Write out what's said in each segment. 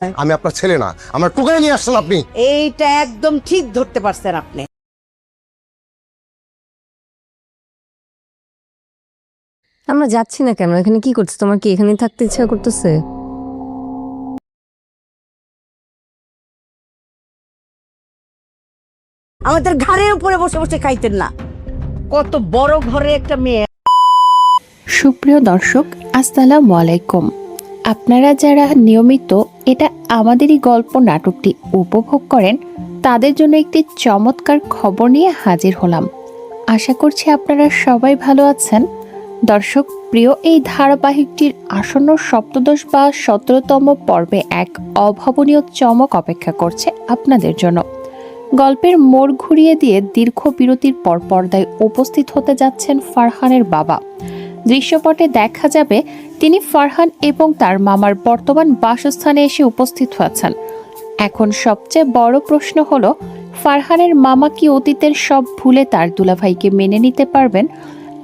আমি আপনার ছেলে না, আমার টোকাই নিয়ে আসছেন আপনি। এইটা একদম ঠিক ধরতে পারছেন আপনি। আমরা যাচ্ছি না কেন? এখানে কি করছো? তোমার কি এখানে থাকতে ইচ্ছা করতেছে? আমাদের ঘাড়ের উপরে বসে বসে খাইতেন না? কত বড় ঘরে একটা মেয়ে। সুপ্রিয় দর্শক, আসসালামু আলাইকুম। আপনারা যারা নিয়মিত এটা আমাদেরই গল্প নাটকটি উপভোগ করেন, তাদের জন্য একটি চমৎকার খবর নিয়ে হাজির হলাম। আশা করছি আপনারা সবাই ভালো আছেন। দর্শক প্রিয়, এই ধারাবাহিকটির আসন্ন সপ্তদশ বা 17তম পর্বে এক অভাবনীয় চমক অপেক্ষা করছে আপনাদের জন্য। গল্পের মোড় ঘুরিয়ে দিয়ে দীর্ঘ বিরতির পর পর্দায় উপস্থিত হতে যাচ্ছেন ফারহানের বাবা। দৃশ্যপটে দেখা যাবে তিনি ফারহান এবং তার মামার বর্তমান বাসস্থানে এসে উপস্থিত হয়েছেন। এখন সবচেয়ে বড় প্রশ্ন হলো, ফারহানের মামা কি অতীতের সব ভুলে তার দুলাভাইকে মেনে নিতে পারবেন?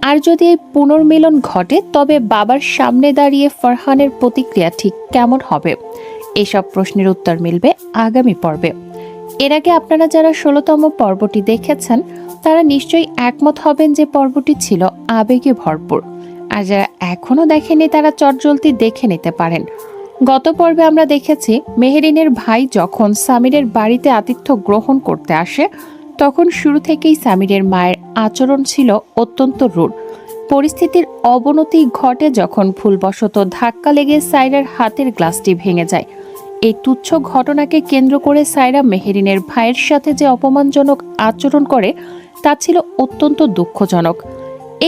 আর যদি এই পুনর্মিলন ঘটে, তবে বাবার সামনে দাঁড়িয়ে ফারহানের প্রতিক্রিয়া ঠিক কেমন হবে? এসব প্রশ্নের উত্তর মিলবে আগামী পর্বে। এর আগে আপনারা যারা 16তম পর্বটি দেখেছেন, তারা নিশ্চয়ই একমত হবেন যে পর্বটি ছিল আবেগে ভরপুর। আর যারা এখনো দেখেনি, তারা চটজলদি দেখে নিতে পারেন। গত পর্বে আমরা দেখেছি মেহেরিনের ভাই যখন সামিরের বাড়িতে আতিথ্য গ্রহণ করতে আসে, তখন শুরু থেকেই সামিরের মায়ের আচরণ ছিল অত্যন্ত রূঢ়। পরিস্থিতির অবনতি ঘটে যখন ভুলবশত ধাক্কা লেগে সাইরার হাতের গ্লাসটি ভেঙে যায়। এই তুচ্ছ ঘটনাকে কেন্দ্র করে সাইরা মেহেরিনের ভাইয়ের সাথে যে অপমানজনক আচরণ করে, তা ছিল অত্যন্ত দুঃখজনক।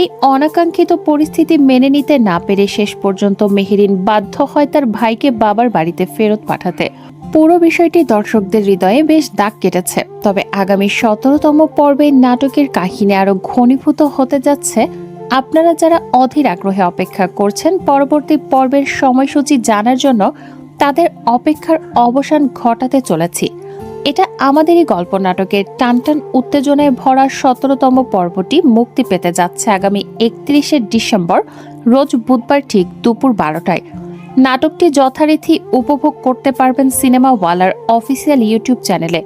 এই অনাকাঙ্ক্ষিত পরিস্থিতি মেনে নিতে না পেরে শেষ পর্যন্ত মেহেরিন বাধ্য হয় তার ভাইকে বাবার বাড়িতে ফেরত পাঠাতে। পুরো বিষয়টি দর্শকদের হৃদয়ে বেশ দাগ কেটেছে। তবে আগামী 17তম পর্বে নাটকের কাহিনী আরো ঘনীভূত হতে যাচ্ছে। আপনারা যারা অধীর আগ্রহে অপেক্ষা করছেন পরবর্তী পর্বের সময়সূচি জানার জন্য, তাদের অপেক্ষার অবসান ঘটাতে চলেছি। এটা আমাদেরই গল্প নাটকের টানটান উত্তেজনায় ভরা 17তম পর্বটি মুক্তি পেতে যাচ্ছে আগামী 31শে ডিসেম্বর, রোজ বুধবার ঠিক দুপুর 12টায়। নাটকটি যথারীতি উপভোগ করতে পারবেন সিনেমা ওয়ালার অফিসিয়াল ইউটিউব চ্যানেলে।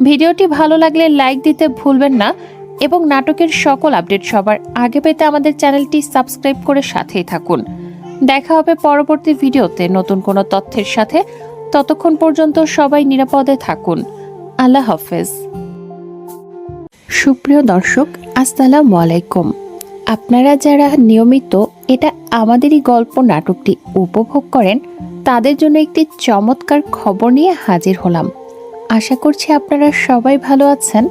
ভিডিওটি ভালো লাগলে লাইক দিতে ভুলবেন না এবং নাটকের সকল আপডেট সবার আগে পেতে আমাদের চ্যানেলটি সাবস্ক্রাইব করে সাথেই থাকুন। দেখা হবে পরবর্তী ভিডিওতে নতুন কোনো তথ্যের সাথে। ততক্ষণ পর্যন্ত সবাই নিরাপদে থাকুন। আল্লাহ হাফেজ। সুপ্রিয় দর্শক, আসসালামু আলাইকুম। আপনারা যারা নিয়মিত এটা আমাদেরই গল্প নাটকটি উপভোগ করেন, তাদের জন্য একটি চমৎকার খবর নিয়ে হাজির হলাম। আশা করছি আপনারা সবাই ভালো আছেন।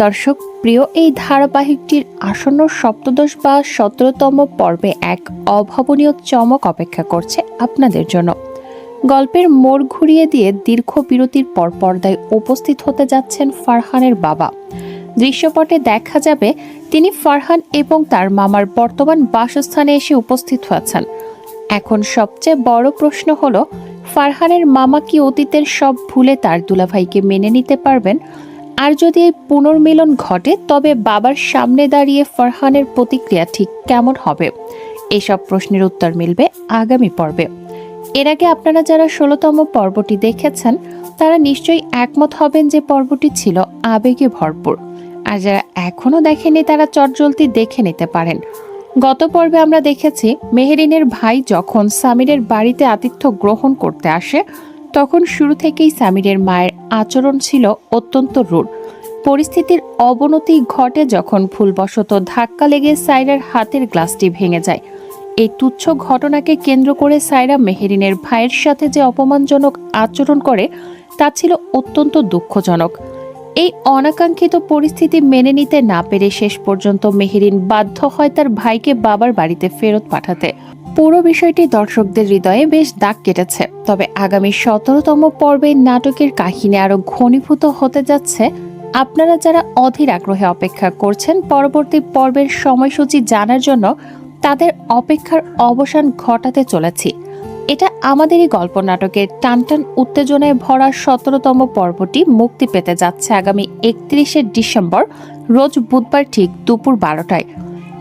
দর্শক প্রিয়, এই ধারাবাহিকটির আসন্ন সপ্তদশ বা 17তম পর্বে এক অভাবনীয় চমক অপেক্ষা করছে আপনাদের জন্য। গল্পের মোড় ঘুরিয়ে দিয়ে দীর্ঘ বিরতির পর পর্দায় উপস্থিত হতে যাচ্ছেন ফারহানের বাবা। দৃশ্যপটে দেখা যাবে তিনি ফারহান এবং তার মামার বর্তমান বাসস্থানে এসে উপস্থিত হয়েছেন। এখন সবচেয়ে বড় প্রশ্ন হলো, ফারহানের মামা কি অতীতের সব ভুলে তার দুলাভাইকে মেনে নিতে পারবেন? আর যদি এই পুনর্মিলন ঘটে, তবে বাবার সামনে দাঁড়িয়ে ফারহানের প্রতিক্রিয়া ঠিক কেমন হবে? এসব প্রশ্নের উত্তর মিলবে আগামী পর্বে। এর আগে আপনারা যারা 16তম পর্বটি দেখেছেন, তারা নিশ্চয়ই একমত হবেন যে পর্বটি ছিল আবেগে ভরপুর। আর যারা এখনো দেখেনি, তারা চটজলদি দেখে নিতে পারেন। গত পর্বে আমরা দেখেছি মেহেরিনের ভাই যখন সামিরের বাড়িতে আতিথ্য গ্রহণ করতে আসে, তখন শুরু থেকেই সামিরের মায়ের আচরণ ছিল অত্যন্ত রূঢ়। পরিস্থিতির অবনতি ঘটে যখন ভুলবশত ধাক্কা লেগে সাইরার হাতের গ্লাসটি ভেঙে যায়। এই তুচ্ছ ঘটনাকে কেন্দ্র করে সাইরা মেহেরিনের ভাইয়ের সাথে যে অপমানজনক আচরণ করে, তা ছিল অত্যন্ত দুঃখজনক। এই অনাকাঙ্ক্ষিত পরিস্থিতি মেনে নিতে না পেরে শেষ পর্যন্ত মেহেরিন বাধ্য হয় তার ভাইকে বাবার বাড়িতে ফেরত পাঠাতে। পুরো বিষয়টি দর্শকদের হৃদয়ে বেশ দাগ কেটেছে। তবে আগামী 17তম পর্বে নাটকের কাহিনী আরো ঘনীভূত হতে যাচ্ছে। আপনারা যারা অধীর আগ্রহে অপেক্ষা করছেন পরবর্তী পর্বের সময়সূচি জানার জন্য, তাদের অপেক্ষার অবসান ঘটাতে চলেছি। এটা আমাদেরই গল্প নাটকের টানটান উত্তেজনায় ভরা 17তম পর্বটি মুক্তি পেতে যাচ্ছে আগামী 31শে ডিসেম্বর, রোজ বুধবার ঠিক দুপুর 12টায়।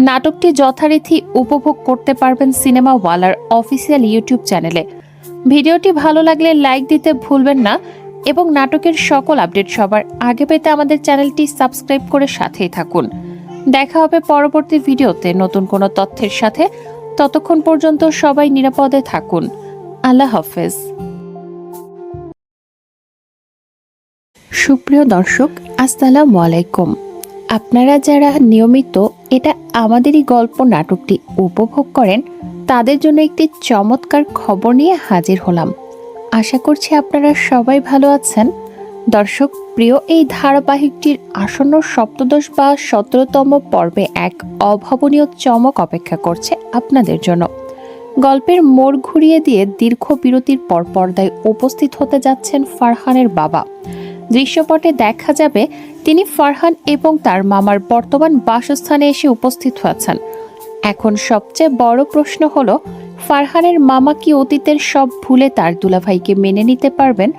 নাটকটি যথারীতি উপভোগ করতে পারবেন সিনেমা ওয়ালার অফিসিয়াল ইউটিউব চ্যানেলে। ভিডিওটি ভালো লাগলে লাইক দিতে ভুলবেন না এবং নাটকের সকল আপডেট সবার আগে পেতে আমাদের চ্যানেলটি সাবস্ক্রাইব করে সাথেই থাকুন। দেখা হবে পরবর্তী ভিডিওতে নতুন কোনো তথ্যের সাথে। ততক্ষণ পর্যন্ত সবাই নিরাপদে থাকুন। আল্লাহ হাফেজ। সুপ্রিয় দর্শক, আসসালামু আলাইকুম। আপনারা যারা নিয়মিত এটা আমাদেরই গল্প নাটকটি উপভোগ করেন, তাদের জন্য একটি চমৎকার খবর নিয়ে হাজির হলাম। আশা করছি আপনারা সবাই ভালো আছেন। দর্শক প্রিয়, এই ধারাবাহিকটির আসন্ন সপ্তদশ বা 17তম পর্বে এক অভাবনীয় চমক অপেক্ষা করছে আপনাদের জন্য। গল্পের মোড় ঘুরিয়ে দিয়ে দীর্ঘ বিরতির পর পর্দায় উপস্থিত হতে যাচ্ছেন ফারহানের বাবা। দৃশ্যপটে দেখা যাবে তিনি ফারহান এবং তার মামার বর্তমান বাসস্থানে এসে উপস্থিত হয়েছেন। এখন সবচেয়ে বড় প্রশ্ন হলো, ফারহানের মামা কি অতীতের সব ভুলে তার দুলাভাইকে মেনে নিতে পারবেন?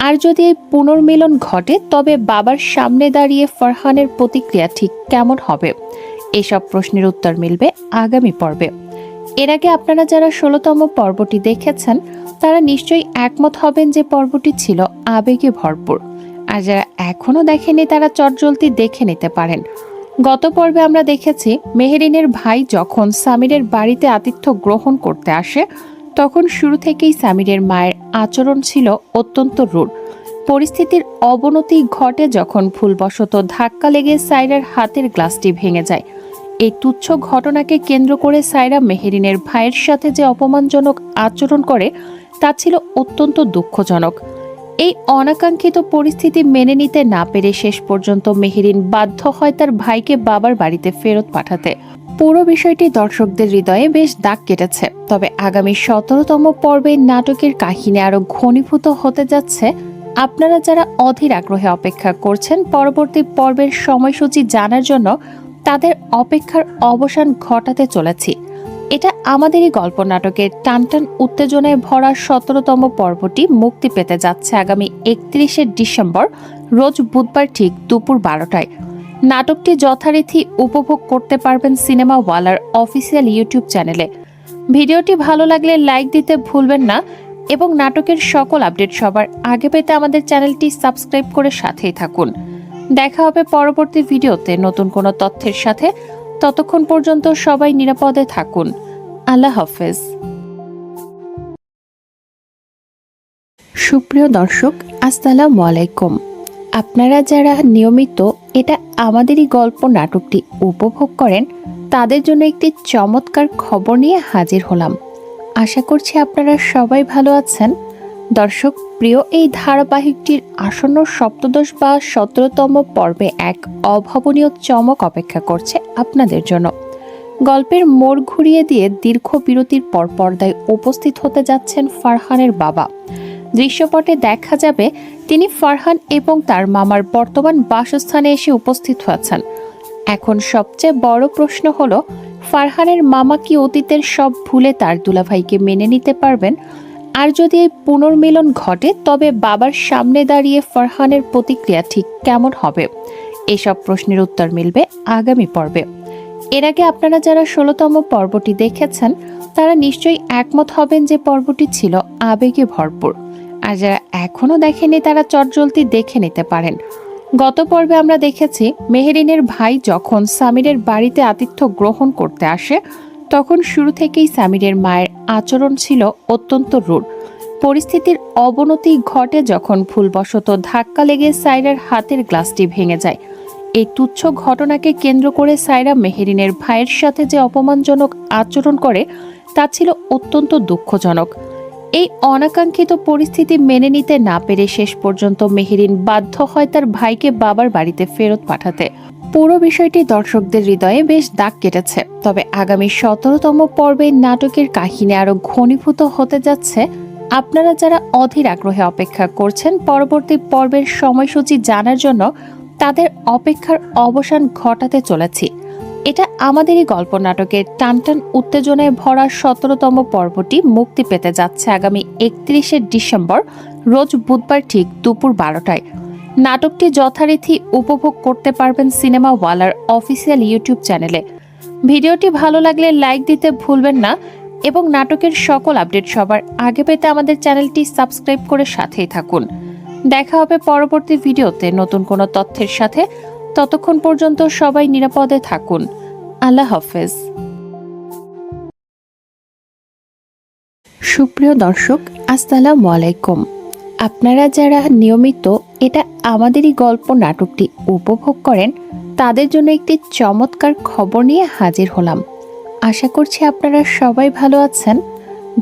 আর যদি এই পুনর্মিলন ঘটে, তবে বাবার সামনে দাঁড়িয়ে ফারহানের প্রতিক্রিয়া ঠিক কেমন হবে? এসব প্রশ্নের উত্তর মিলবে আগামী পর্বে। এর আগে আপনারা যারা 16তম পর্বটি দেখেছেন, তারা নিশ্চয়ই একমত হবেন যে পর্বটি ছিল আবেগে ভরপুর। আর যারা এখনো দেখেনি, তারা চটজলদি দেখে নিতে পারেন। গত পর্বে আমরা দেখেছি মেহেরিনের ভাই যখন সামিরের বাড়িতে আতিথ্য গ্রহণ করতে আসে, তখন শুরু থেকেই সামিরের মায়ের আচরণ ছিল অত্যন্ত রূঢ়। পরিস্থিতির অবনতি ঘটে যখন ভুলবশত ধাক্কা লেগে সাইরার হাতের গ্লাসটি ভেঙে যায়। এই তুচ্ছ ঘটনাকে কেন্দ্র করে সাইরা মেহেরিনের ভাইয়ের সাথে যে অপমানজনক আচরণ করে, তা ছিল অত্যন্ত দুঃখজনক। এই অনাকাঙ্ক্ষিত পরিস্থিতি মেনে নিতে না পেরে শেষ পর্যন্ত মেহেরিন বাধ্য হয় তার ভাইকে বাবার বাড়িতে ফেরত পাঠাতে। পুরো বিষয়টি দর্শকদের হৃদয়ে বেশ দাগ কেটেছে। তবে আগামী 17তম পর্বে নাটকের কাহিনী আরো ঘনীভূত হতে যাচ্ছে। আপনারা যারা অধীর আগ্রহে অপেক্ষা করছেন পরবর্তী পর্বের সময়সূচি জানার জন্য, তাদের অপেক্ষার অবসান ঘটাতে চলেছি। এটা আমাদেরই গল্প নাটকের টানটান উত্তেজনায় ভরা 17তম পর্বটি মুক্তি পেতে যাচ্ছে আগামী 31শে ডিসেম্বর, রোজ বুধবার ঠিক দুপুর 12টায়। নাটকটি যথারীতি উপভোগ করতে পারবেন সিনেমা ওয়ালার অফিসিয়াল ইউটিউব চ্যানেলে। ভিডিওটি ভালো লাগলে লাইক দিতে ভুলবেন না এবং নাটকের সকল আপডেট সবার আগে পেতে আমাদের চ্যানেলটি সাবস্ক্রাইব করে সাথেই থাকুন। দেখা হবে পরবর্তী ভিডিওতে নতুন কোনো তথ্যের সাথে। ততক্ষণ পর্যন্ত সবাই নিরাপদে থাকুন। আল্লাহ হাফেজ। সুপ্রিয় দর্শক, আসসালামু আলাইকুম। আপনারা যারা নিয়মিত এটা আমাদেরই গল্প নাটকটি উপভোগ করেন, তাদের জন্য একটি চমৎকার খবর নিয়ে হাজির হলাম। আশা করছি আপনারা সবাই ভালো আছেন। দর্শক প্রিয়, এই ধারাবাহিকটির আসন্ন সপ্তদশ বা 17তম পর্বে এক অভাবনীয় চমক অপেক্ষা করছে আপনাদের জন্য। গল্পের মোড় ঘুরিয়ে দিয়ে দীর্ঘ বিরতির পর পর্দায় উপস্থিত হতে যাচ্ছেন ফারহানের বাবা। দৃশ্যপটে দেখা যাবে তিনি ফারহান এবং তার মামার বর্তমান বাসস্থানে এসে উপস্থিত হয়েছেন। এখন সবচেয়ে বড় প্রশ্ন হলো, ফারহানের মামা কি অতীতের সব ভুলে তার দুলাভাইকে মেনে নিতে পারবেন? আর যদি এই পুনর্মিলন ঘটে, তবে বাবার সামনে দাঁড়িয়ে ফারহানের প্রতিক্রিয়া ঠিক কেমন হবে? এসব প্রশ্নের উত্তর মিলবে আগামী পর্বে। এর আগে আপনারা যারা 16তম পর্বটি দেখেছেন, তারা নিশ্চয়ই একমত হবেন যে পর্বটি ছিল আবেগে ভরপুর। আর যারা এখনো দেখেনি, তারা চটজলদি দেখে নিতে পারেন। গত পর্বে আমরা দেখেছি মেহেরিনের ভাই যখন সামিরের বাড়িতে আতিথ্য গ্রহণ করতে আসে, তখন শুরু থেকেই সামিরের মায়ের আচরণ ছিল অত্যন্ত রূঢ়। পরিস্থিতির অবনতি ঘটে যখন ভুলবশত ধাক্কা লেগে সাইরার হাতের গ্লাসটি ভেঙে যায়। এই তুচ্ছ ঘটনাকে কেন্দ্র করে সাইরা মেহেরিনের ভাইয়ের সাথে যে অপমানজনক আচরণ করে, তা ছিল অত্যন্ত দুঃখজনক। এই অনাকাঙ্ক্ষিত পরিস্থিতি মেনে নিতে না পেরে শেষ পর্যন্ত মেহেরিন বাধ্য হয় তার ভাইকে বাবার বাড়িতে ফেরত পাঠাতে। পুরো বিষয়টি দর্শকদের হৃদয়ে বেশ দাগ কেটেছে। তবে আগামী 17তম পর্বে নাটকের কাহিনী আরো ঘনীভূত হতে যাচ্ছে। আপনারা যারা অধীর আগ্রহে অপেক্ষা করছেন পরবর্তী পর্বের সময়সূচি জানার জন্য, তাদের অপেক্ষার অবসান ঘটাতে চলেছি। এটা আমাদেরই গল্প নাটকের টানটান উত্তেজনায় ভরা 17তম পর্বটি মুক্তি পেতে যাচ্ছে আগামী 31শে ডিসেম্বর, রোজ বুধবার ঠিক দুপুর 12টায়। নাটকটি যথারীতি উপভোগ করতে পারবেন সিনেমা ওয়ালার অফিসিয়াল ইউটিউব চ্যানেলে। ভিডিওটি ভালো লাগলে লাইক দিতে ভুলবেন না এবং নাটকের সকল আপডেট সবার আগে পেতে আমাদের চ্যানেলটি সাবস্ক্রাইব করে সাথেই থাকুন। দেখা হবে পরবর্তী ভিডিওতে নতুন কোনো তথ্যের সাথে। ততক্ষণ পর্যন্ত সবাই নিরাপদে থাকুন। আল্লাহ হাফেজ। সুপ্রিয় দর্শক, আসসালামু আলাইকুম। আপনারা যারা নিয়মিত এটা আমাদেরই গল্প নাটকটি উপভোগ করেন, তাদের জন্য একটি চমৎকার খবর নিয়ে হাজির হলাম। আশা করছি আপনারা সবাই ভালো আছেন।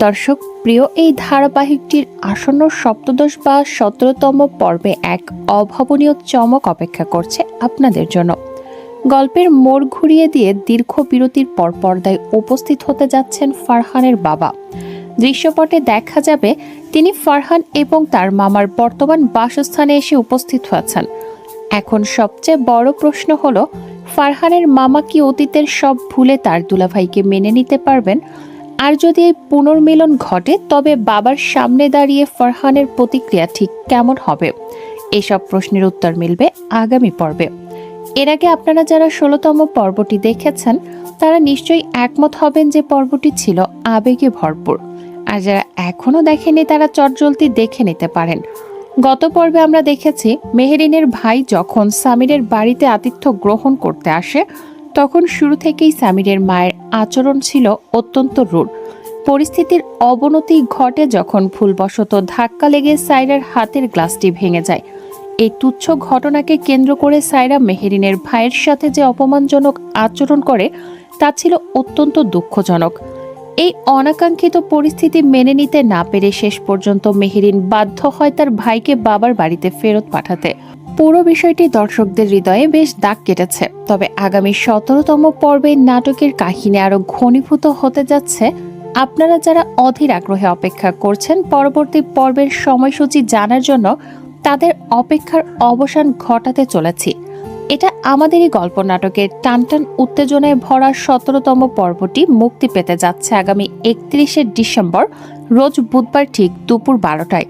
দর্শক প্রিয়, এই ধারাবাহিকটির আসন্ন সপ্তদশ বা 17তম পর্বে এক অভাবনীয় চমক অপেক্ষা করছে আপনাদের জন্য। গল্পের মোড় ঘুরিয়ে দিয়ে দীর্ঘ বিরতির পর পর্দায় উপস্থিত হতে যাচ্ছেন ফারহানের বাবা। দৃশ্যপটে দেখা যাবে তিনি ফারহান এবং তার মামার বর্তমান বাসস্থানে এসে উপস্থিত হয়েছেন। এখন সবচেয়ে বড় প্রশ্ন হলো, ফারহানের মামা কি অতীতের সব ভুলে তার দুলাভাইকে মেনে নিতে পারবেন? আর যদি এই পুনর্মিলন ঘটে, তবে বাবার সামনে দাঁড়িয়ে ফারহানের প্রতিক্রিয়া ঠিক কেমন হবে? এসব প্রশ্নের উত্তর মিলবে আগামী পর্বে। এর আগে আপনারা যারা 16তম পর্বটি দেখেছেন, তারা নিশ্চয়ই একমত হবেন যে পর্বটি ছিল আবেগে ভরপুর। আর যারা এখনো দেখেনি, তারা চটজলদি দেখে নিতে পারেন। গত পর্বে আমরা দেখেছি মেহেরিনের ভাই যখন সামিরের বাড়িতে আতিথ্য গ্রহণ করতে আসে, তখন শুরু থেকেই সামিরের মায়ের আচরণ ছিল অত্যন্ত রূঢ়। পরিস্থিতির অবনতি ঘটে যখন ভুলবশত ধাক্কা লেগে সাইরার হাতের গ্লাসটি ভেঙে যায়। এই তুচ্ছ ঘটনাকে কেন্দ্র করে সাইরা মেহেরিনের ভাইয়ের সাথে যে অপমানজনক আচরণ করে, তা ছিল অত্যন্ত দুঃখজনক। এই অনাকাঙ্ক্ষিত পরিস্থিতি মেনে নিতে না পেরে শেষ পর্যন্ত মেহেরিন বাধ্য হয় তার ভাইকে বাবার বাড়িতে ফেরত পাঠাতে। পুরো বিষয়টি দর্শকদের হৃদয়ে বেশ দাগ কেটেছে। তবে আগামী 17তম পর্বে নাটকের কাহিনী আরো ঘনীভূত হতে যাচ্ছে। আপনারা যারা অধীর আগ্রহে অপেক্ষা করছেন পরবর্তী পর্বের সময়সূচি জানার জন্য, তাদের অপেক্ষার অবসান ঘটাতে চলেছি। এটা আমাদেরই গল্প নাটকের টানটান উত্তেজনায় ভরা 17তম পর্বটি মুক্তি পেতে যাচ্ছে আগামী 31শে ডিসেম্বর, রোজ বুধবার ঠিক দুপুর 12টায়।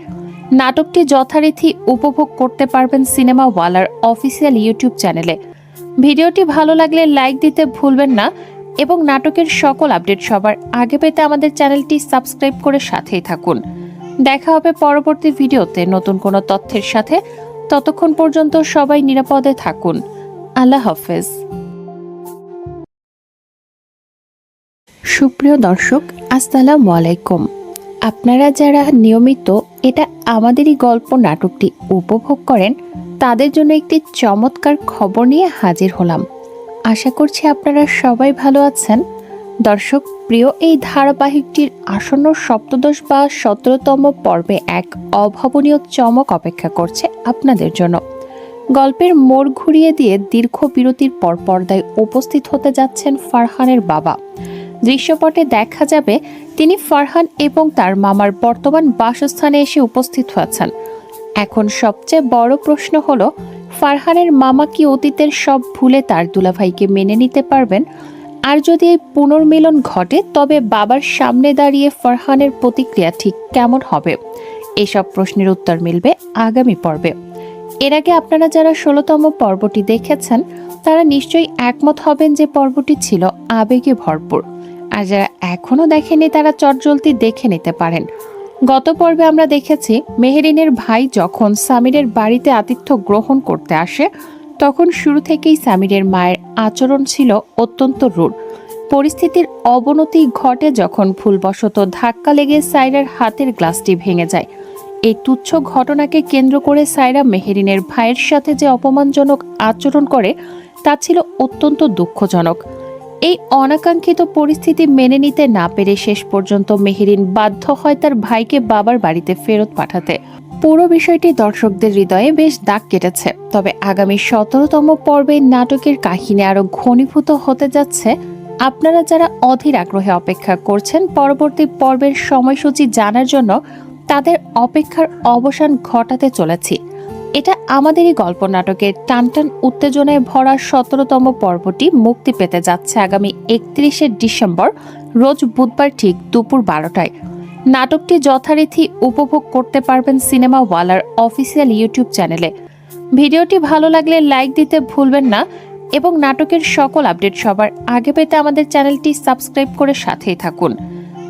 নাটকটি যথারীতি উপভোগ করতে পারবেন সিনেমা ওয়ালার অফিসিয়াল ইউটিউব চ্যানেলে। ভিডিওটি ভালো লাগলে লাইক দিতে ভুলবেন না এবং নাটকের সকল আপডেট সবার আগে পেতে আমাদের চ্যানেলটি সাবস্ক্রাইব করে সাথেই থাকুন। দেখা হবে পরবর্তী ভিডিওতে নতুন কোনো তথ্যের সাথে। ততক্ষণ পর্যন্ত সবাই নিরাপদে থাকুন। আল্লাহ হাফেজ। সুপ্রিয় দর্শক, আসসালামু আলাইকুম। আপনারা যারা নিয়মিত এটা আমাদেরই গল্প নাটকটি উপভোগ করেন, তাদের জন্য একটি চমৎকার খবর নিয়ে হাজির হলাম। আশা করছি আপনারা সবাই ভালো আছেন। দর্শক প্রিয়, এই ধারাবাহিকটির আসন্ন সপ্তদশ বা 17তম পর্বে এক অভাবনীয় চমক অপেক্ষা করছে আপনাদের জন্য। গল্পের মোড় ঘুরিয়ে দিয়ে দীর্ঘ বিরতির পর পর্দায় উপস্থিত হতে যাচ্ছেন ফারহানের বাবা। দৃশ্যপটে দেখা যাবে তিনি ফারহান এবং তার মামার বর্তমান বাসস্থানে এসে উপস্থিত হয়েছেন। এখন সবচেয়ে বড় প্রশ্ন হলো, ফারহানের মামা কি অতীতের সব ভুলে তার দুলাভাইকে মেনে নিতে পারবেন? আর যদি এই পুনর্মিলন ঘটে, তবে বাবার সামনে দাঁড়িয়ে ফারহানের প্রতিক্রিয়া ঠিক কেমন হবে? এসব প্রশ্নের উত্তর মিলবে আগামী পর্বে। এর আগে আপনারা যারা 16তম পর্বটি দেখেছেন, তারা নিশ্চয়ই একমত হবেন যে পর্বটি ছিল আবেগে ভরপুর। আর যারা এখনো দেখেনি, তারা চটজলদি দেখে নিতে পারেন। গত পর্বে আমরা দেখেছি মেহেরিনের ভাই যখন সামিরের বাড়িতে আতিথ্য গ্রহণ করতে আসে, তখন শুরু থেকেই সামিরের মায়ের আচরণ ছিল অত্যন্ত রূঢ়। পরিস্থিতির অবনতি ঘটে যখন ভুলবশত ধাক্কা লেগে সাইরার হাতের গ্লাসটি ভেঙে যায়। এই তুচ্ছ ঘটনাকে কেন্দ্র করে সাইরা মেহেরিনের ভাইয়ের সাথে যে অপমানজনক আচরণ করে, তা ছিল অত্যন্ত দুঃখজনক। এই অনাকাঙ্ক্ষিত পরিস্থিতি মেনে নিতে না পেরে শেষ পর্যন্ত মেহেরিন বাধ্য হয় তার ভাইকে বাবার বাড়িতে ফেরত পাঠাতে। পুরো বিষয়টি দর্শকদের হৃদয়ে বেশ দাগ কেটেছে। তবে আগামী 17তম পর্বে নাটকের কাহিনী আরো ঘনীভূত হতে যাচ্ছে। আপনারা যারা অধীর আগ্রহে অপেক্ষা করছেন পরবর্তী পর্বের সময়সূচি জানার জন্য, তাদের অপেক্ষার অবসান ঘটাতে চলেছি। এটা আমাদেরই গল্প নাটকের টানটান উত্তেজনায় ভরা 17তম পর্বটি মুক্তি পেতে যাচ্ছে আগামী 31শে ডিসেম্বর, রোজ বুধবার ঠিক দুপুর 12টায়। নাটকটি যথারীতি উপভোগ করতে পারবেন সিনেমা ওয়ালার অফিসিয়াল ইউটিউব চ্যানেলে। ভিডিওটি ভালো লাগলে লাইক দিতে ভুলবেন না এবং নাটকের সকল আপডেট সবার আগে পেতে আমাদের চ্যানেলটি সাবস্ক্রাইব করে সাথেই থাকুন।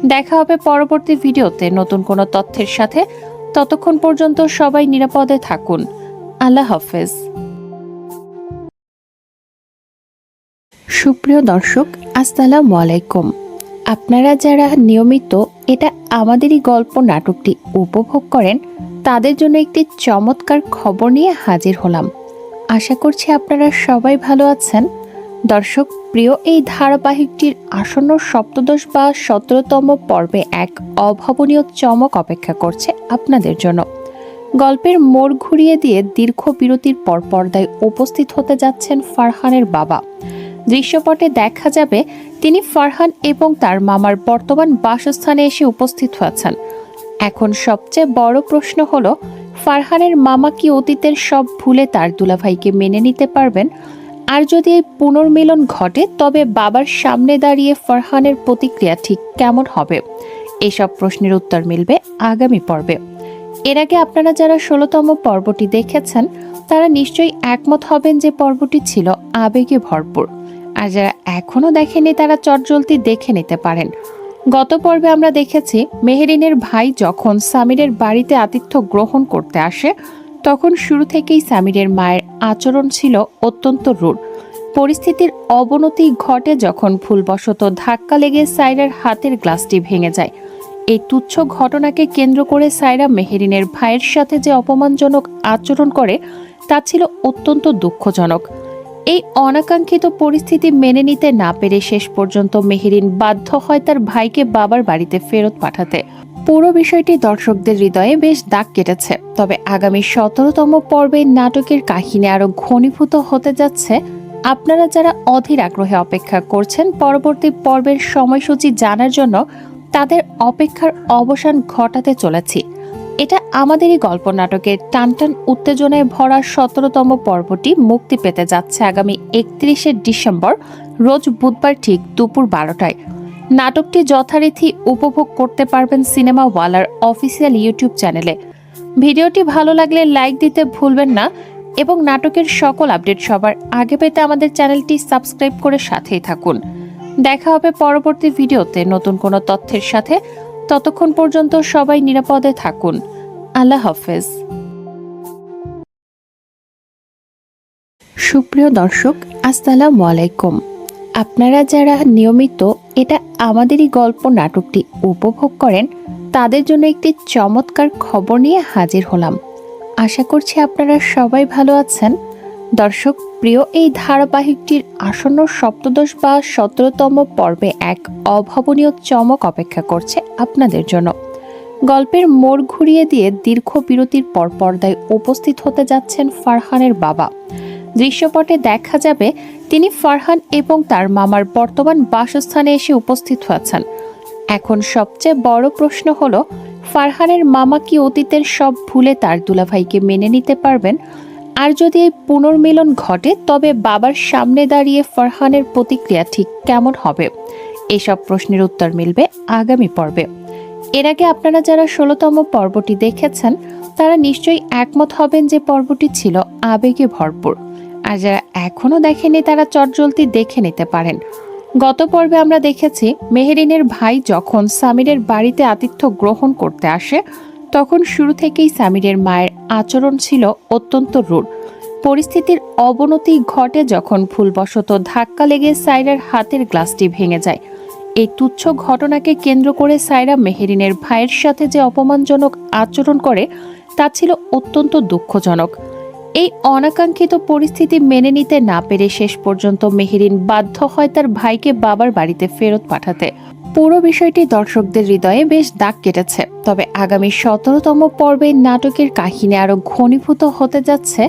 দেখা হবে পরবর্তী ভিডিওতে নতুন কোনো তথ্যের সাথে। ততক্ষণ পর্যন্ত সবাই নিরাপদে থাকুন। আল্লাহ হাফেজ। সুপ্রিয় দর্শক, আসসালামু আলাইকুম। আপনারা যারা নিয়মিত এটা আমাদেরই গল্প নাটকটি উপভোগ করেন, তাদের জন্য একটি চমৎকার খবর নিয়ে হাজির হলাম। আশা করছি আপনারা সবাই ভালো আছেন। দর্শক প্রিয়, এই ধারাবাহিকটির আসন্ন সপ্তদশ বা 17তম পর্বে এক অভাবনীয় চমক অপেক্ষা করছে আপনাদের জন্য। গল্পের মোড় ঘুরিয়ে দিয়ে দীর্ঘ বিরতির পর পর্দায় উপস্থিত হতে যাচ্ছেন ফারহানের বাবা। দৃশ্যপটে দেখা যাবে তিনি ফারহান এবং তার মামার বর্তমান বাসস্থানে এসে উপস্থিত হয়েছেন। এখন সবচেয়ে বড় প্রশ্ন হলো, ফারহানের মামা কি অতীতের সব ভুলে তার দুলাভাইকে মেনে নিতে পারবেন? আর যদি এই পুনর্মিলন ঘটে, তবে বাবার সামনে দাঁড়িয়ে ফারহানের প্রতিক্রিয়া ঠিক কেমন হবে? এসব প্রশ্নের উত্তর মিলবে আগামী পর্বে। এর আগে আপনারা যারা 16তম পর্বটি দেখেছেন, তারা নিশ্চয়ই একমত হবেন যে পর্বটি ছিল আবেগে ভরপুর। আর যারা এখনো দেখেনি, তারা চটজলদি দেখে নিতে পারেন। গত পর্বে আমরা দেখেছি মেহেরিনের ভাই যখন সামিরের বাড়িতে আতিথ্য গ্রহণ করতে আসে, তখন শুরু থেকেই সামিরের মায়ের আচরণ ছিল অত্যন্ত রূঢ়। পরিস্থিতির অবনতি ঘটে যখন ভুলবশত ধাক্কা লেগে সাইরার হাতের গ্লাসটি ভেঙে যায়। এই তুচ্ছ ঘটনাকে কেন্দ্র করে সাইরা মেহেরিনের ভাইয়ের সাথে যে অপমানজনক আচরণ করে, তা ছিল অত্যন্ত দুঃখজনক। এই অনাকাঙ্ক্ষিত পরিস্থিতি মেনে নিতে না পেরে শেষ পর্যন্ত মেহেরিন বাধ্য হয় তার ভাইকে বাবার বাড়িতে ফেরত পাঠাতে। পুরো বিষয়টি দর্শকদের হৃদয়ে বেশ দাগ কেটেছে। তবে আগামী 17তম পর্বে নাটকের কাহিনী আরো ঘনীভূত হতে যাচ্ছে। আপনারা যারা অধীর আগ্রহে অপেক্ষা করছেন পরবর্তী পর্বের সময়সূচি জানার জন্য, তাদের অপেক্ষার অবসান ঘটাতে চলেছি। এটা আমাদেরই গল্প নাটকের টানটান উত্তেজনায় ভরা 17তম পর্বটি মুক্তি পেতে যাচ্ছে আগামী 31শে ডিসেম্বর, রোজ বুধবার ঠিক দুপুর 12টায়। নাটকটি যথারীতি উপভোগ করতে পারবেন সিনেমা ওয়ালার অফিসিয়াল ইউটিউব চ্যানেলে। ভিডিওটি ভালো লাগলে লাইক দিতে ভুলবেন না এবং নাটকের সকল আপডেট সবার আগে পেতে আমাদের চ্যানেলটি সাবস্ক্রাইব করে সাথেই থাকুন। দেখা হবে পরবর্তী ভিডিওতে নতুন কোনো তথ্যের সাথে। ততক্ষণ পর্যন্ত সবাই নিরাপদে থাকুন। আল্লাহ হাফেজ। সুপ্রিয় দর্শক, আসসালামু আলাইকুম। আপনারা যারা নিয়মিত এটা আমাদেরই গল্প নাটকটি উপভোগ করেন, তাদের জন্য একটি চমৎকার খবর নিয়ে হাজির হলাম। আশা করছি আপনারা সবাই ভালো আছেন। দর্শক প্রিয়, এই ধারাবাহিকটির আসন্ন সপ্তদশ বা 17তম পর্বে এক অভাবনীয় চমক অপেক্ষা করছে আপনাদের জন্য। গল্পের মোড় ঘুরিয়ে দিয়ে দীর্ঘ বিরতির পর পর্দায় উপস্থিত হতে যাচ্ছেন ফারহানের বাবা। দৃশ্যপটে দেখা যাবে তিনি ফারহান এবং তার মামার বর্তমান বাসস্থানে এসে উপস্থিত হয়েছেন। এখন সবচেয়ে বড় প্রশ্ন হলো, ফারহানের মামা কি অতীতের সব ভুলে তার দুলাভাইকে মেনে নিতে পারবেন? আর যদি এই পুনর্মিলন ঘটে, তবে বাবার সামনে দাঁড়িয়ে ফারহানের প্রতিক্রিয়া ঠিক কেমন হবে? এসব প্রশ্নের উত্তর মিলবে আগামী পর্বে। এর আগে আপনারা যারা 16তম পর্বটি দেখেছেন, তারা নিশ্চয়ই একমত হবেন যে পর্বটি ছিল আবেগে ভরপুর। আর যারা এখনো দেখেনি, তারা চটজলদি দেখে নিতে পারেন। গত পর্বে আমরা দেখেছি মেহেরিনের ভাই যখন সামিরের বাড়িতে আতিথ্য গ্রহণ করতে আসে, তখন শুরু থেকেই সামিরের মায়ের আচরণ ছিল অত্যন্ত রূঢ়। পরিস্থিতির অবনতি ঘটে যখন ভুলবশত ধাক্কা লেগে সাইরার হাতের গ্লাসটি ভেঙে যায়। এই তুচ্ছ ঘটনাকে কেন্দ্র করে সাইরা মেহেরিনের ভাইয়ের সাথে যে অপমানজনক আচরণ করে, তা ছিল অত্যন্ত দুঃখজনক। এই অনাকাঙ্ক্ষিত পরিস্থিতি মেনে নিতে না পেরে শেষ পর্যন্ত মেহেরিন বাধ্য হয় তার ভাইকে বাবার বাড়িতে ফেরত পাঠাতে। পুরো বিষয়টি দর্শকদের হৃদয়ে বেশ দাগ কেটেছে। তবে আগামী 17তম পর্বে নাটকের কাহিনী আরো ঘনীভূত হতে যাচ্ছে।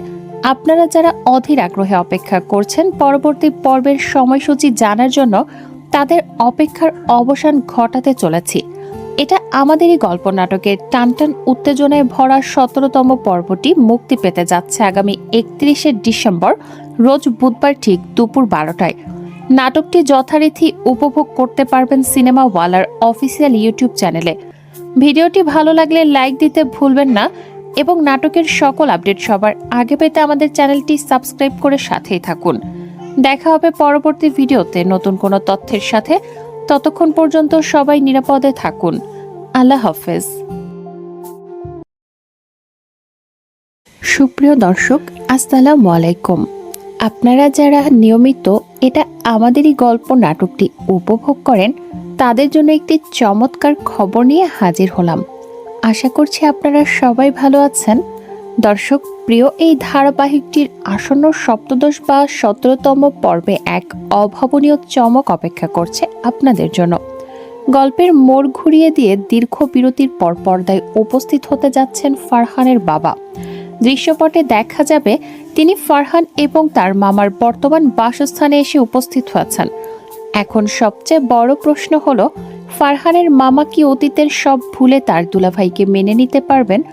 আপনারা যারা অধীর আগ্রহে অপেক্ষা করছেন পরবর্তী পর্বের সময়সূচি জানার জন্য, তাদের অপেক্ষার অবসান ঘটাতে চলেছি। এটা আমাদেরই গল্প নাটকের টানটান উত্তেজনায় ভরা 17তম পর্বটি মুক্তি পেতে যাচ্ছে আগামী 31শে ডিসেম্বর, রোজ বুধবার ঠিক দুপুর 12টায়। নাটকটি যথারীতি উপভোগ করতে পারবেন সিনেমা ওয়ালার অফিসিয়াল ইউটিউব চ্যানেলে। ভিডিওটি ভালো লাগলে লাইক দিতে ভুলবেন না এবং নাটকের সকল আপডেট সবার আগে পেতে আমাদের চ্যানেলটি সাবস্ক্রাইব করে সাথেই থাকুন। দেখা হবে পরবর্তী ভিডিওতে নতুন কোনো তথ্যের সাথে। ততক্ষণ পর্যন্ত সবাই নিরাপদে থাকুন। আল্লাহ হাফেজ। সুপ্রিয় দর্শক, আসসালামু আলাইকুম। আপনারা যারা নিয়মিত এটা আমাদেরই গল্প নাটকটি উপভোগ করেন, তাদের জন্য একটি চমৎকার খবর নিয়ে হাজির হলাম। আশা করছি আপনারা সবাই ভালো আছেন। দর্শক প্রিয়, এই ধারাবাহিকটির আসন্ন সপ্তদশ বা 17তম পর্বে এক অভাবনীয় চমক অপেক্ষা করছে আপনাদের জন্য। গল্পের মোড় ঘুরিয়ে দিয়ে দীর্ঘ বিরতির পর পর্দায় উপস্থিত হতে যাচ্ছেন ফারহানের বাবা। দৃশ্যপটে দেখা যাবে তিনি ফারহান এবং তার মামার বর্তমান বাসস্থানে এসে উপস্থিত হয়েছেন। এখন সবচেয়ে বড় প্রশ্ন হলো, ফারহানের মামা কি অতীতের সব ভুলে তার দুলাভাইকে মেনে নিতে পারবেন?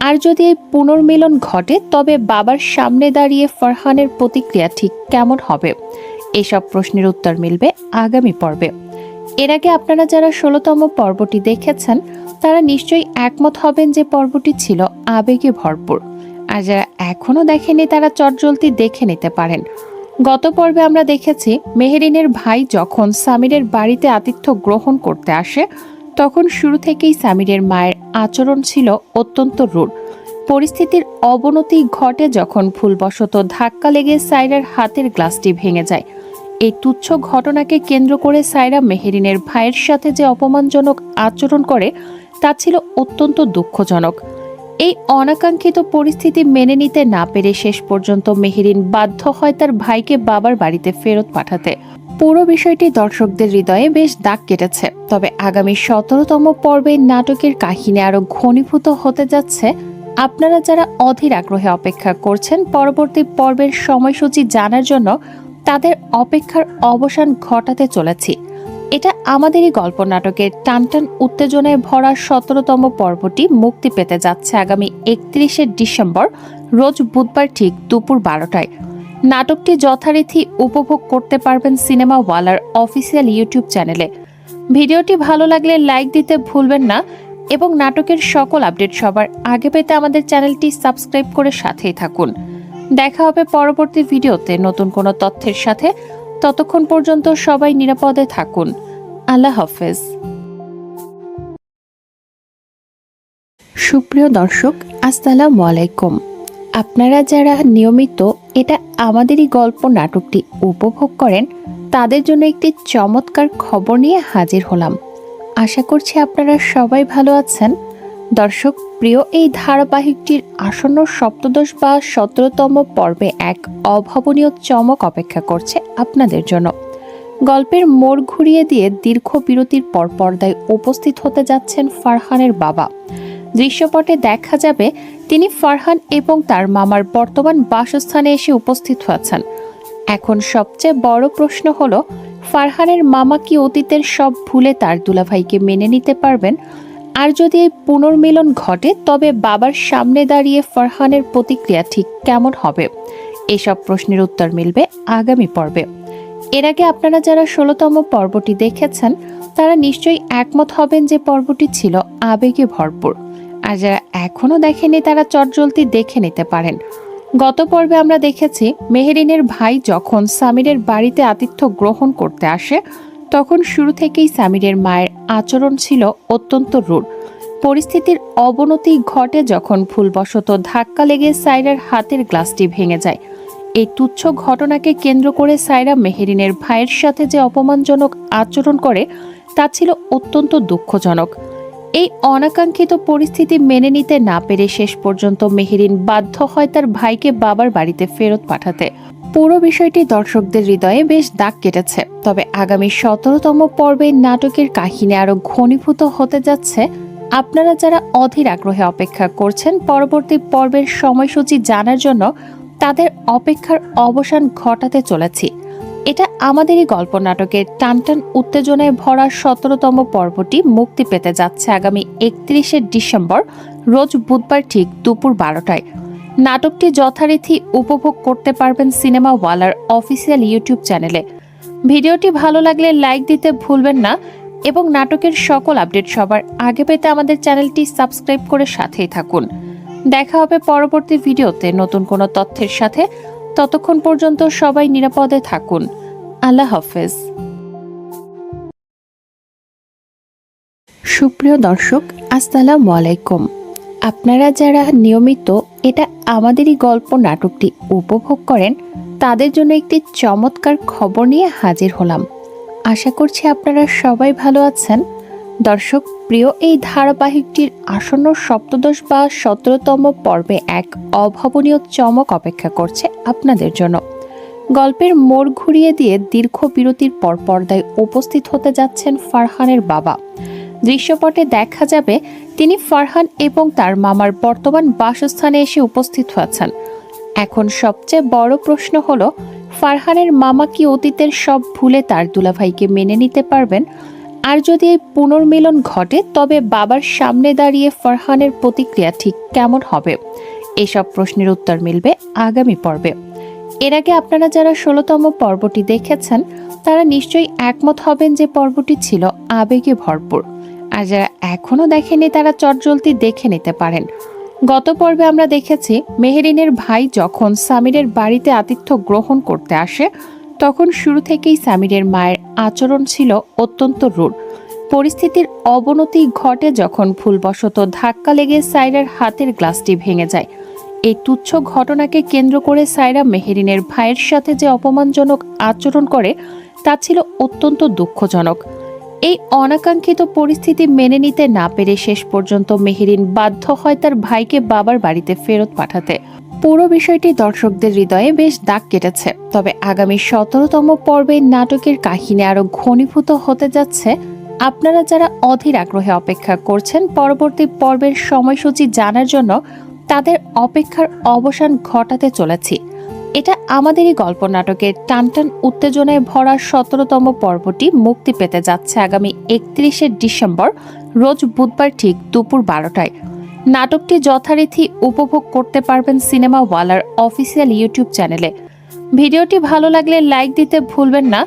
আর যদি এই পুনর্মিলন ঘটে, তবে বাবার সামনে দাঁড়িয়ে ফারহানের প্রতিক্রিয়া ঠিক কেমন হবে? এসব প্রশ্নের উত্তর মিলবে আগামী পর্বে। এর আগে আপনারা যারা 16তম পর্বটি দেখেছেন, তারা নিশ্চয়ই একমত হবেন যে পর্বটি ছিল আবেগে ভরপুর। আর যারা এখনো দেখেনি, তারা চটজলদি দেখে নিতে পারেন। গত পর্বে আমরা দেখেছি মেহেরিনের ভাই যখন সামিরের বাড়িতে আতিথ্য গ্রহণ করতে আসে, তখন শুরু থেকেই সামিরের মায়ের আচরণ ছিল অত্যন্ত রূঢ়। পরিস্থিতির অবনতি ঘটে যখন ভুলবশত ধাক্কা লেগে সাইরার হাতের গ্লাসটি ভেঙে যায়। এই তুচ্ছ ঘটনাকে কেন্দ্র করে সাইরা মেহেরিনের ভাইয়ের সাথে যে অপমানজনক আচরণ করে, তা ছিল অত্যন্ত দুঃখজনক। এই অনাকাঙ্ক্ষিত পরিস্থিতি মেনে নিতে না পেরে শেষ পর্যন্ত মেহেরিন বাধ্য হয় তার ভাইকে বাবার বাড়িতে ফেরত পাঠাতে। পুরো বিষয়টি দর্শকদের হৃদয়ে বেশ দাগ কেটেছে। তবে আগামী 17তম পর্বে নাটকের কাহিনী আরো ঘনীভূত হতে যাচ্ছে। আপনারা যারা অধীর আগ্রহে অপেক্ষা করছেন পরবর্তী পর্বের সময়সূচি জানার জন্য, তাদের অপেক্ষার অবসান ঘটাতে চলেছি। এটা আমাদেরই গল্প নাটকের টানটান উত্তেজনায় ভরা 17তম পর্বটি মুক্তি পেতে যাচ্ছে আগামী 31শে ডিসেম্বর, রোজ বুধবার ঠিক দুপুর 12টায়। নাটকটি যথারীতি উপভোগ করতে পারবেন সিনেমা ওয়ালার অফিসিয়াল ইউটিউব চ্যানেলে। ভিডিওটি ভালো লাগলে লাইক দিতে ভুলবেন না এবং নাটকের সকল আপডেট সবার আগে পেতে আমাদের চ্যানেলটি সাবস্ক্রাইব করে সাথেই থাকুন। দেখা হবে পরবর্তী ভিডিওতে নতুন কোনো তথ্যের সাথে। ততক্ষণ পর্যন্ত সবাই নিরাপদে থাকুন। আল্লাহ হাফেজ। সুপ্রিয় দর্শক, আসসালামু আলাইকুম। আপনারা যারা নিয়মিত এটা আমাদেরই গল্প নাটকটি উপভোগ করেন, তাদের জন্য একটি চমৎকার খবর নিয়ে হাজির হলাম। আশা করছি আপনারা সবাই ভালো আছেন। দর্শক প্রিয়, এই ধারাবাহিকটির আসন্ন সপ্তদশ বা 17তম পর্বে এক অভাবনীয় চমক অপেক্ষা করছে আপনাদের জন্য। গল্পের মোড় ঘুরিয়ে দিয়ে দীর্ঘ বিরতির পর পর্দায় উপস্থিত হতে যাচ্ছেন ফারহানের বাবা। দৃশ্যপটে দেখা যাবে তিনি ফারহান এবং তার মামার বর্তমান বাসস্থানে এসে উপস্থিত হয়েছেন। এখন সবচেয়ে বড় প্রশ্ন হলো, ফারহানের মামা কি অতীতের সব ভুলে তার দুলাভাইকে মেনে নিতে পারবেন? আর যদি এই পুনর্মিলন ঘটে, তবে বাবার সামনে দাঁড়িয়ে ফারহানের প্রতিক্রিয়া ঠিক কেমন হবে? এসব প্রশ্নের উত্তর মিলবে আগামী পর্বে। এর আগে আপনারা যারা 16তম পর্বটি দেখেছেন, তারা নিশ্চয়ই একমত হবেন যে পর্বটি ছিল আবেগে ভরপুর। আর যারা এখনো দেখেনি, তারা চটজলদি দেখে নিতে পারেন। গত পর্বে আমরা দেখেছি মেহেরিনের ভাই যখন সামিরের বাড়িতে আতিথ্য গ্রহণ করতে আসে, তখন শুরু থেকেই সামিরের মায়ের আচরণ ছিল অত্যন্ত রূঢ়। পরিস্থিতির অবনতি ঘটে যখন ভুলবশত ধাক্কা লেগে সাইরার হাতের গ্লাসটি ভেঙে যায়। এই তুচ্ছ ঘটনাকে কেন্দ্র করে সাইরা মেহেরিনের ভাইয়ের সাথে যে অপমানজনক আচরণ করে, তা ছিল অত্যন্ত দুঃখজনক। এই অনাকাঙ্ক্ষিত পরিস্থিতি মেনে নিতে না পেরে শেষ পর্যন্ত মেহেরিন বাধ্য হয় তার ভাইকে বাবার বাড়িতে ফেরত পাঠাতে। পুরো বিষয়টি দর্শকদের হৃদয়ে বেশ দাগ কেটেছে। তবে আগামী 17তম পর্বে নাটকের কাহিনী আরো ঘনীভূত হতে যাচ্ছে। আপনারা যারা অধীর আগ্রহে অপেক্ষা করছেন পরবর্তী পর্বের সময়সূচি জানার জন্য, তাদের অপেক্ষার অবসান ঘটাতে চলেছি। এটা আমাদেরই গল্প নাটকের টানটান উত্তেজনায় ভরা 17তম পর্বটি মুক্তি পেতে যাচ্ছে আগামী 31শে ডিসেম্বর, রোজ বুধবার ঠিক দুপুর 12টায়। নাটকটি যথারীতি উপভোগ করতে পারবেন সিনেমা ওয়ালার অফিসিয়াল ইউটিউব চ্যানেলে। ভিডিওটি ভালো লাগলে লাইক দিতে ভুলবেন না এবং নাটকের সকল আপডেট সবার আগে পেতে আমাদের চ্যানেলটি সাবস্ক্রাইব করে সাথেই থাকুন। দেখা হবে পরবর্তী ভিডিওতে নতুন কোনো তথ্যের সাথে। ততক্ষণ পর্যন্ত সবাই নিরাপদে থাকুন। আল্লাহ হাফেজ। সুপ্রিয় দর্শক, আসসালামু আলাইকুম। আপনারা যারা নিয়মিত এটা আমাদেরই গল্প নাটকটি উপভোগ করেন, তাদের জন্য একটি চমৎকার খবর নিয়ে হাজির হলাম। আশা করছি আপনারা সবাই ভালো আছেন। দর্শক প্রিয়, এই ধারাবাহিকটির আসন্ন সপ্তদশ বা 17তম পর্বে এক অভাবনীয় চমক অপেক্ষা করছে আপনাদের জন্য। গল্পের মোড় ঘুরিয়ে দিয়ে দীর্ঘ বিরতির পর পর্দায় উপস্থিত হতে যাচ্ছেন ফারহানের বাবা। দৃশ্যপটে দেখা যাবে তিনি ফারহান এবং তার মামার বর্তমান বাসস্থানে এসে উপস্থিত হয়েছেন। এখন সবচেয়ে বড় প্রশ্ন হলো, ফারহানের মামা কি অতীতের সব ভুলে তার দুলাভাইকে মেনে নিতে পারবেন? আর যদি এই পুনর্মিলন ঘটে, তবে বাবার সামনে দাঁড়িয়ে ফারহানের প্রতিক্রিয়া ঠিক কেমন হবে? এসব প্রশ্নের উত্তর মিলবে আগামী পর্বে। এর আগে আপনারা যারা 16তম পর্বটি দেখেছেন, তারা নিশ্চয়ই একমত হবেন যে পর্বটি ছিল আবেগে ভরপুর। আর যারা এখনো দেখেনি, তারা চটজলদি দেখে নিতে পারেন। গত পর্বে আমরা দেখেছি মেহেরিনের ভাই যখন সামিরের বাড়িতে আতিথ্য গ্রহণ করতে আসে, তখন শুরু থেকেই সামিরের মায়ের আচরণ ছিল অত্যন্ত রূঢ়। পরিস্থিতির অবনতি ঘটে যখন ভুলবশত ধাক্কা লেগে সাইরার হাতের গ্লাসটি ভেঙে যায়। এই তুচ্ছ ঘটনাকে কেন্দ্র করে সাইরা মেহেরিনের ভাইয়ের সাথে যে অপমানজনক আচরণ করে, তা ছিল অত্যন্ত দুঃখজনক। এই অনাকাঙ্ক্ষিত পরিস্থিতি মেনে নিতে না পেরে শেষ পর্যন্ত মেহেরিন বাধ্য হয় তার ভাইকে বাবার বাড়িতে ফেরত পাঠাতে। পুরো বিষয়টি দর্শকদের হৃদয়ে বেশ দাগ কেটেছে। তবে আগামী 17তম পর্বে নাটকের কাহিনী আরো ঘনীভূত হতে যাচ্ছে। আপনারা যারা অধীর আগ্রহে অপেক্ষা করছেন পরবর্তী পর্বের সময়সূচি জানার জন্য, তাদের অপেক্ষার অবসান ঘটাতে চলেছি। এটা আমাদেরই গল্প নাটকের টানটান উত্তেজনায় ভরা 17তম পর্বটি মুক্তি পেতে যাচ্ছে আগামী 31শে ডিসেম্বর, রোজ বুধবার ঠিক দুপুর 12টায়। নাটকটি যথারীতি উপভোগ করতে পারবেন সিনেমা ওয়ালার অফিসিয়াল ইউটিউব চ্যানেলে। ভিডিওটি ভালো লাগলে লাইক দিতে ভুলবেন না